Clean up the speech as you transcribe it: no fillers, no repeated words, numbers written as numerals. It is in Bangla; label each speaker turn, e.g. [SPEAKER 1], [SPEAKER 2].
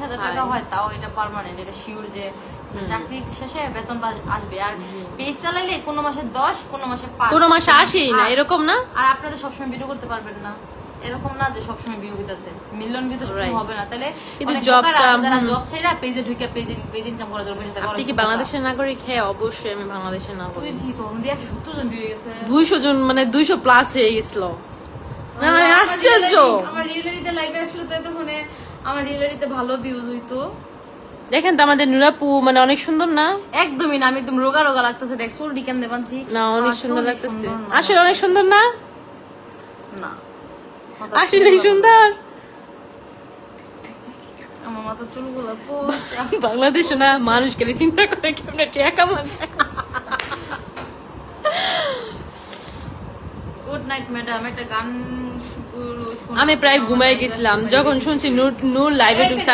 [SPEAKER 1] 20,000 টাকা হয় তাও এটা পার্মানেন্ট, এটা শিওর যে চাকরি শেষে বেতন আসবে। আর পেজ চালাইলে কোনো মাসে 10, কোনো মাসে 5,
[SPEAKER 2] কোনো মাসে 80 না, এরকম না।
[SPEAKER 1] আর আপনাদের সবসময় ভিডিও করতে পারবেন না, এরকম না যে সবসময় ভিউ হইতাছে, মিলিয়ন ভিউ তো হবে না। তাহলে
[SPEAKER 2] কিন্তু যারা
[SPEAKER 1] জব ছেড়ে পেজে ঢুকে পেজ ইনকাম করে দেবে।
[SPEAKER 2] আপনি কি বাংলাদেশের নাগরিক? হ্যাঁ অবশ্যই আমি বাংলাদেশের নাগরিক।
[SPEAKER 1] তুই কি তোর মধ্যে 170 জন ভিউ হয়ে গেছে,
[SPEAKER 2] 200 জন, মানে 200 প্লাস হয়ে গেছিল। না আশ্চর্য।
[SPEAKER 1] আমার রিয়েলিটিতে লাইভে আসলে তো তখন আমার রিয়েলিটিতে ভালো ভিউজ হইতো।
[SPEAKER 2] দেখেন তো আমাদের নুরাপু মানে অনেক সুন্দর না?
[SPEAKER 1] একদমই না, আমি একদম রোগা রোগা লাগতেছে। দেখ সোলডি কেন দেবানছি
[SPEAKER 2] না, অনেক সুন্দর লাগতেছে আসলে, অনেক সুন্দর না?
[SPEAKER 1] না
[SPEAKER 2] আসলে সুন্দর।
[SPEAKER 1] আমার মাথা চুলগুলো
[SPEAKER 2] বাংলাদেশে না মানুষ গেলে চিন্তা করে কেমন টাকা মাঝে।
[SPEAKER 1] গুড নাইট ম্যাডাম, একটা গান
[SPEAKER 2] আমি প্রায় ঘুমাই গেছিলাম যখন শুনছি নূর লাইভে ঢুকছে।